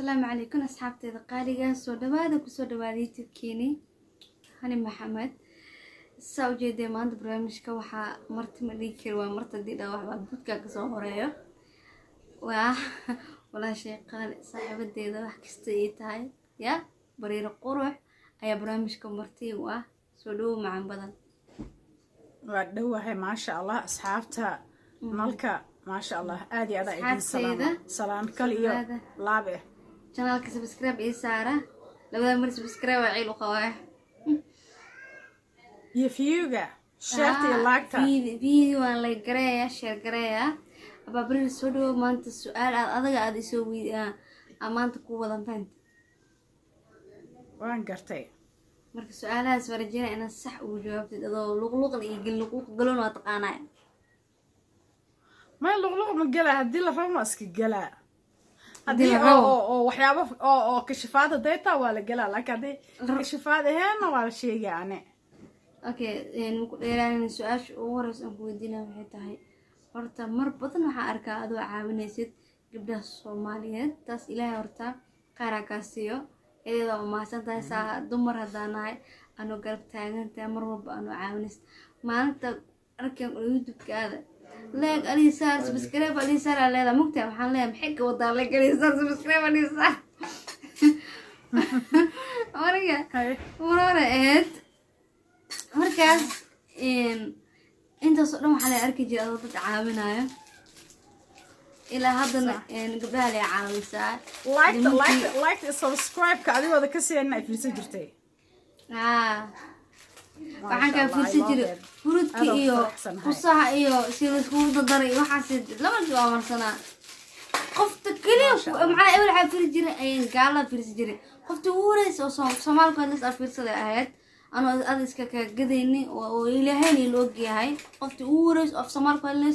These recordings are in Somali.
السلام عليكم أصحابتي القارئة سوداء كسوداء يوتيوب كيني هاني محمد السعودية ديما عند برامج كوحة مرت مليكر ومرت ديدا واحد بودكا كسوهرية ولا شيء قال صاحب الديدا واحد كستيتاي يا برير قروح أي برامج كمرتي سودو مع بدن ودوها ما شاء الله أصحابتها ملكة ما شاء الله آدي أدا إيدين سلام كل يوم لابه channelka subscribe ii saara labada mar subscribe waa ciil u qabaa يفيوجا شرط لاكتا فيديو waan la gareeyaa share gareeyaa aba bari soo dhaw maanta su'aal adaga aad isoo weydiin amaanta ku wadan faan waan gartay marka su'aalahaas warajina inaad sax u jawaabtid adoo luqluqan iyo luqluq galon waa taqaanay ma luqluq ma gala hadii la rabo iska gala hadii oo waxyaabo oo kashifaada data waa la galaa laakiin hadii kashifaada heena waa la sheegaane okay ku dheeraan su'aasha ugu horeysa aan ku weydiinaa waxay tahay horta mar badan waxa arkaa adoo caawinaysid gabdhaha Soomaaliyeed taas ilaahay horta qaar ka siiyo iyada oo maasan tahay saa dumar hadanahay ano garab taagantaa mar walba ano caawinays maalinta arkaan YouTube-kaada لايك علي صار سبسكرايب علي صار على هذا مقطع وحنا لا محق وضع لايك علي صار سبسكرايب علي صار ورا إيد مركز أنت صرنا محل أركيجي أضغط تعاونها إلى هذا قبلها لي عاون صار لايك سبسكرايب كذي وهذا كسي أنا في سجرتي waxaan ka fiirsan jiray furudka iyo qusaha iyo sida isku daray waxaas lama jawaarsana qofta kaliya maxaa ewl waxa fiirsan jiray ayaan gaala fiirsan jiray qofta ugu horeysa oo Soomaaliga la fiirsaday ahayd anoo adiska ka gadayni oo ilaahay loo ogyahay qofta ugu horeysa oo Soomaaliga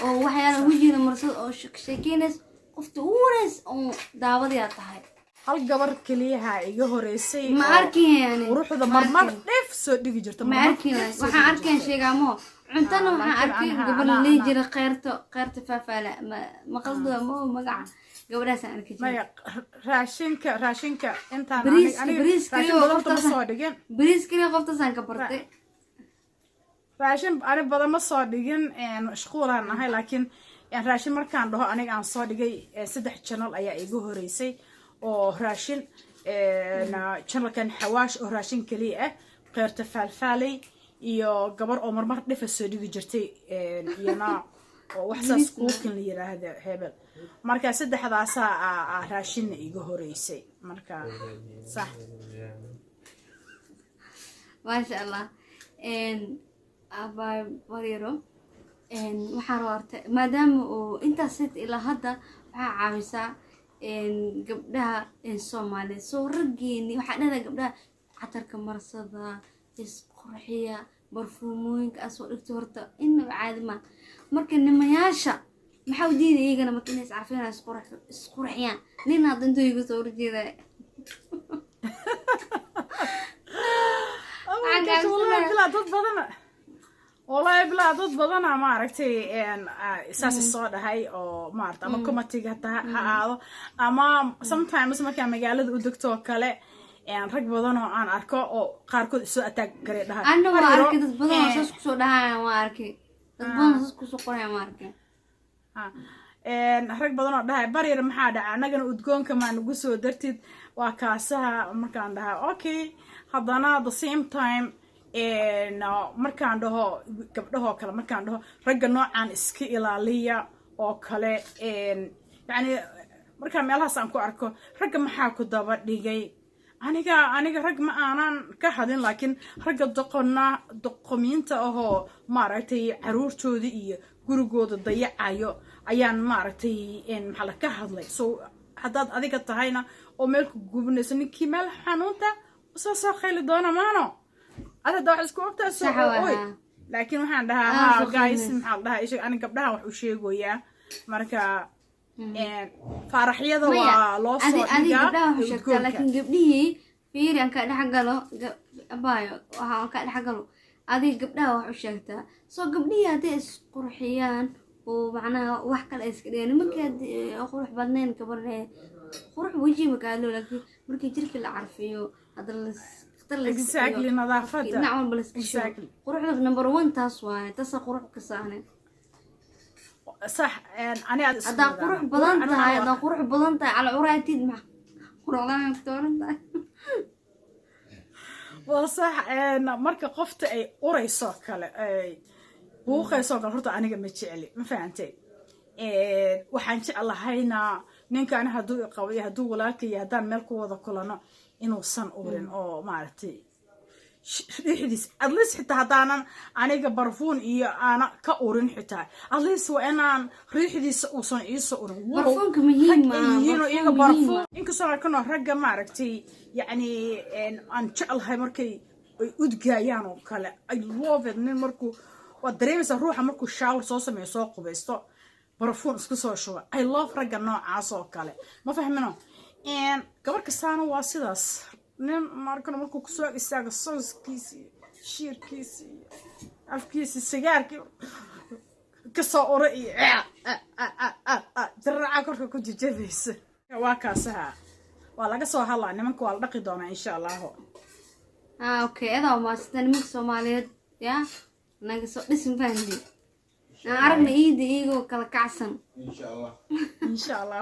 oo waxyaalaha wajina marsad oo sheekeenays qofta ugu horeysa oo daawadiya tahay hal gabar kaliyaha iga horeysay ma arkeen ruuxda marmar dhif soo dhigi jirto ma arkeen waxaan arkeen sheegamo cuntana waxaan arkeen gabar la jira qeyrta faafaala ma qaldo ma magac gabadhaas aan arkay ma raashinka intaan aniga soo dhigin bariis kaliya qoftasan ka bartay raashin ani badan ma soo dhigin mashquulaan ahay laakiin raashin markaan dhaho aniga aan soo dhigay 3 channel ayaa iga horeysay oo raashin channelkan xawaash oo raashin kaliya qeyrta faalfaalay iyo gabar oo marmar dhifa soo dhigi jirtay iyana oo wax saas cooking la yiraahdo hebel marka saddexdaas raashin iga horeysay marka sax ma sha Allah aba wariro waxaan wartay maadaama oo intaas ilaa hadda waxa caawisaa gabdhaha Soomaaliyeed soo rageeni waxa dhada gabdhaha catarka marsada isqurxiya barfuumooyinka asoo dhigto horta inaba caadi ma marka nimayaasha maxaa u diiday iyagana marka inay iscarfiyaan isqurxiyaan nin hadda intuu igu soo horjeeday والله بلا ضد بدنا ما عرفتي اساس الصوت هاي او ما عرفت اما كومتي هذا اما sometimes ما كان مقالد ودكتور كله rag badan oo aan arko oo qaarkood soo attack garay dhahay anna waa arkay dad badan oo saas ku soo dhahay waa arkay dad badan saas ku soo qoray waa arkay rag badan oo dhahay baryar maxaa dhacay anagana udgoonka ma nagu soo dartid waa kaasaha markaan dhahay okay haddana the same time markaan dhaho gabdhaho kale markaan dhaho ragga noocan iska ilaaliya oo kale yani markaan meelahaas aan ku arko ragga maxaa ku daba dhigay aniga rag ma aanan ka hadin laakiin ragga doqomiinta ahoo maaragtay caruurtooda iyo gurigooda dayacayo ayaan maaragtay maxaa la ka hadlay so haddaad adiga tahayna oo meel ku gubnayso ninkii meel xanuunta soo khayli doona maano هذا ده اسكو وقتها سوي لكن waxaan dhahaa guys maxaa dhahaa isha aniga gabdhaha wax u sheegoyaa marka faraxyada waa loo soo dhigaa laakiin gabdhihii fiiran ka dhaxgalo abaayo waxa ka dhaxgalo adiga gabdhaha wax u sheegtaa soo gabdhihii haday is qurxiyaan oo macnaha wax kale iska dhigeen markii qurux badneen gabar قروح وجهي مقالو لكن مركي جرك اللي عارفيه هذا اللي exactly نظافة نعم بس exactly قروح نمبر 1 تاسواني تاسا قروح كساني صح أنا هذا قروح بدنتها هذا قروح بدنتها على عراتي مع قروح لا يفتورن وصح marka qofta ay urayso kale ay buuqayso kale horta aniga ma jeceli ma fahantay waxaan jeclahayna ninkan haduu qawiyo haduu walaalkay hadaan meel ku wada kulano inuu san urin oo maartay riixdiis at least xitaa hadaanan aniga barfuun iyo ana ka urin xitaa at least waa inaan riixdiisa uusan iiso urin barfuunka muhiim ma iyaga barfuun inkastoo kana ragga maaragtay yani aan jeclahay markay ay udgaayaan oo kale I love it nin markuu waa dareemaysa ruuxa markuu shower soo sameeyo soo qubaysto barfuun isku soo shuba I love ragga noocaas oo kale ma fahmino gabar kastaana waa sidaas nin markuu kusoo istaago sooskiisi shiirkiisi afkiisi sigaarkii kasoo ora iyo jarraca korka ku jijabaysa waa kaasaha waa laga soo hadlaa nimanka waa la dhaqi doonaa insha Allah okay adaa ma sidaan nimanka Soomaaliyeed ya naga soo dhisin faandi aragna iigo kala kacsan insha Allah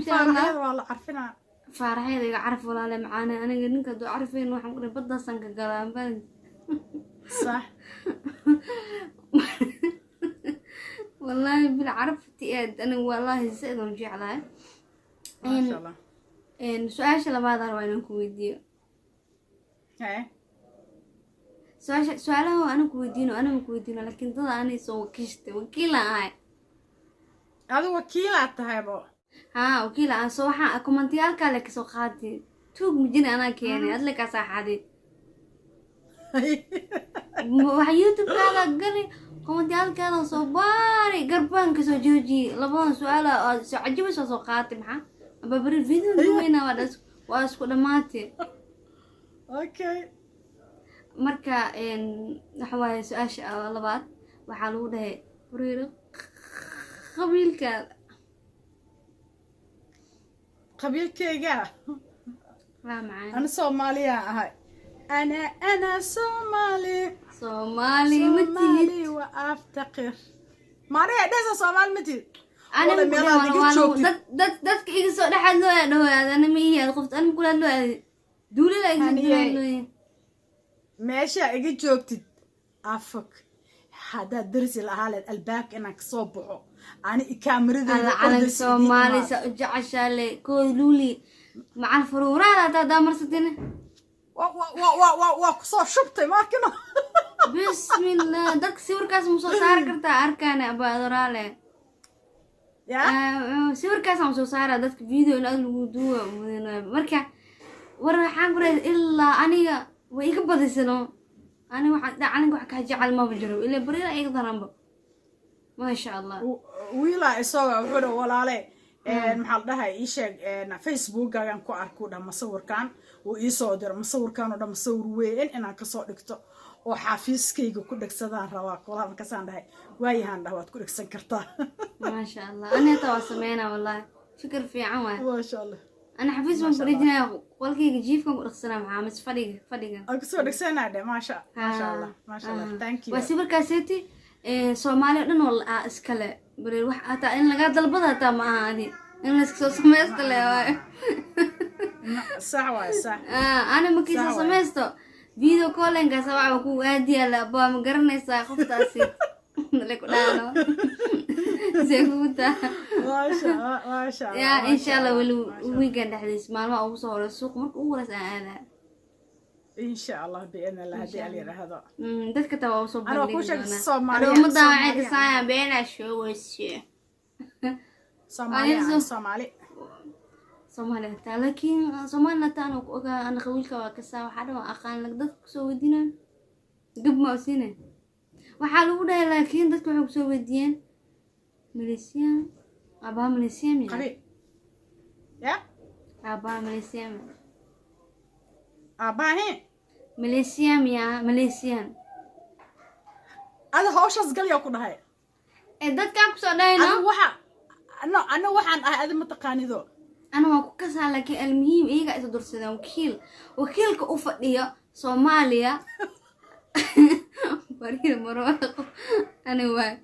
farxad waa la carfinaa farxad iga carf walaale macaana aniga ninka doo carfeen waxaan ku badaasan ka galaan baan صح والله بالعرفتي انا والله زيد ونرجع لها ما شاء الله سؤال لبعض وين كويديو سؤاله انا كويدينو انا مكويدينو لكن طلع انا سو كشت وكيله هاي هذا وكيله تهيبو ها وكيله سو waxaa كومنتيالka la kasoo qaatay tuug mujin ana keenay adla ka saxaday waxa youtube kala gali كومنتيالka soo baari garban ka soo jooji labadan su'aal oo soo cajiba soo qaatay maxaa aba bari video duwayna waa isku dhamaatay okay marka waxa waaye su'aasha labaad waxa lagu dhahay bariiro qabiilka qabiilkayga waa macaan أنا Soomaaliya ahay أنا Soomaali متي وأفتقر ما رأي ده Soomaali متي أنا dadka iga soo dhaxad loo dhawaad ana ma yahay qof aan kula loo duule la iga loo meesha iga joogtid afak hada darsi la halad albaabka inaan ka soo baxo ani kaamirada ana Soomaali jacashale ko luli macal furuuraha hada marsadina waa ku soo shubtay markina bismillah dadka sawirkaas ma soo saar kartaa arkaan abaadaraale sawirkaas aan soo saaraa dadka video in lagu duubo marka war waxaan ku leeyahay ilaa aniga way iga badisano aniga waxaan wax ka jecel ma jiro ilaa bariira iga daranba ma sha Allah wiila isaga wuxuu walaale maxaa dhahay ii sheeg Facebook-gaagan ku arko dhama sawirkan oo ii soo dir masawirkan oo dhama sawir weyn inaan ka soo dhigto oo xafiiskayga ku dhigsadaan rabaa qolaan ka saan dhahay waayahan dhawaad ku dhigsan kartaa ما شاء الله أنا تواصلنا والله فكر في عوان ما شاء الله أنا حفيز من بريدنا والكي جيفكم ورخصنا معاه بس فريقة أقصد دكسنا ده ما شاء الله ما شاء الله thank you وسيبر كاسيتي سومالي لأنه والله إسكالة بري روح أتا إن لقى ضربتها تا معها هذه إن نسكسو سميستو ليه صح واي صح أنا ما كيسو سميستو فيديو كولين كسوا وكو أدي على أبا مقرنيسا خفتاسي لك لا زيكوتا ما شاء الله يا إن شاء الله ويكند حديث معلومة أو صور السوق مرك أول هذا إن شاء الله بإذن الله هدي علي هذا ده كتاب وصوب أنا أقولش الصومالي أنا مضاعف ساعة بين شو والشيء صومالي لكن صومالنا تانو أنا خويلك وكسا وحدا وأخان لك ده كسو دينا قبل ما أسينا وحالو ده لكن ده كسو كسو دين ماليزيا أبا ماليزيا مين قريب يا أبا ماليزيا أبا هي ماليزيا يا ماليزيا هذا هوش أصقل يكون هاي ده كم كسو دينا أنا وحن هذا متقاني ذو أنا ما كوكسها لكن المهم إيه قاعد تدور سنة وكيل كأوفدية صوماليا برير مروق أنا واي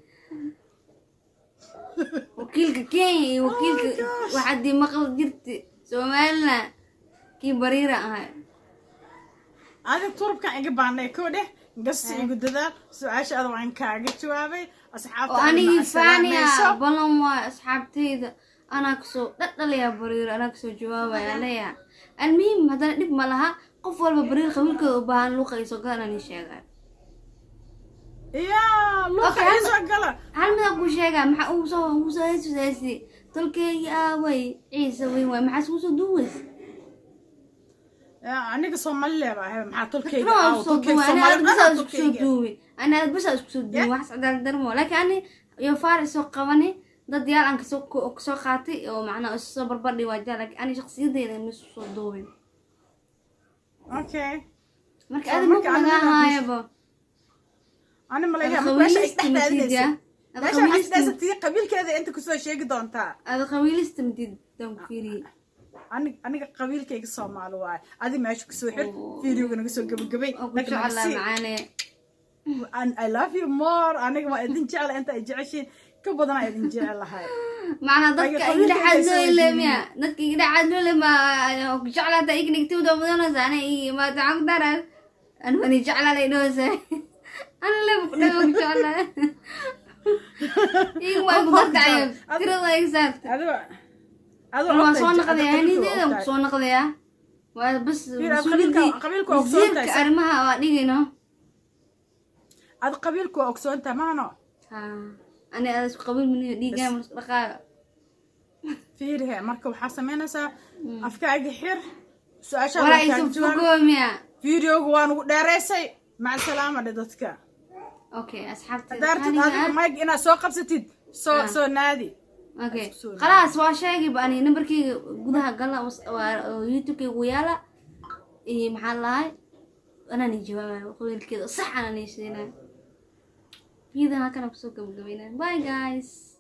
وكيل كيني وكيل وحدي مقل جرتي صومالنا كي بريرة هاي هذا الطرب كان يقبعني كوده قصي يقدر سؤال هذا وين كاجي جوابي أصحاب وأنا فانية بلهم وأصحابتي إذا أنا كسو لا يا برير أنا كسو جوابي عليها المهم هذا نب ملها قفل برير خميلك وبان لوقا يسوقنا نشيغا يا لوقا يسوقنا هل ما أقول شيء مع أوصو هسي تلقي يا وي عيسى وي مع سوسو دوس أنا كصومالي بقى مع تلقي أنا بس أسكت دوي واحد عدال درمو لكن أنا يفارق سوق قواني ضد يال أنك سوق خاطي ومعنا الصبر برضي واجالك أنا شخصيتي مش صدوي أوكي مرك هذا مو كلها هاي با أنا ملاقيها مش أستحمل ليش أحس تي قبيل كذا أنت كسر شيء قدامتا هذا قبيل استمتد دم فيري أنا قبيل كيك صومال واي هذه ما أشوف سوحر فيديو كنا كسر قبل لكن على معانا I love you more أنا ما أدين جعل أنت جعشين كبدنا أدين جعل هاي معنا ضدك إذا حد له ميا ضدك إذا حد له ما جعل تيجي نكتب ده بدنا زاني ما تعقدر أنا ماني جعل لي نوزة أنا لا بقدر جعل إيه ما بقدر تعيب كده الله يسعدك ما صون قضية يعني ده صون قضية وبس قبيلك أقصون أرمها وادينا هذا قبيلك أقصون تمانو أنا قبيل من دي جام رقاقة فيرها مركب حاسمينا سا أفكار حر سؤال ولا يسوقهم يا فيديو وان دارسي مع السلامة لدتك أوكي أصحابتي دارت هذا ما أنا سو قبستي سو نادي أوكي خلاص واشاقي بأني نمبركي قدها قلا يوتيوبكي ويالا إيه محلاي أنا نجوا قبل كده صح أنا نيشينا في ذا كان بسوق قبل باي جايز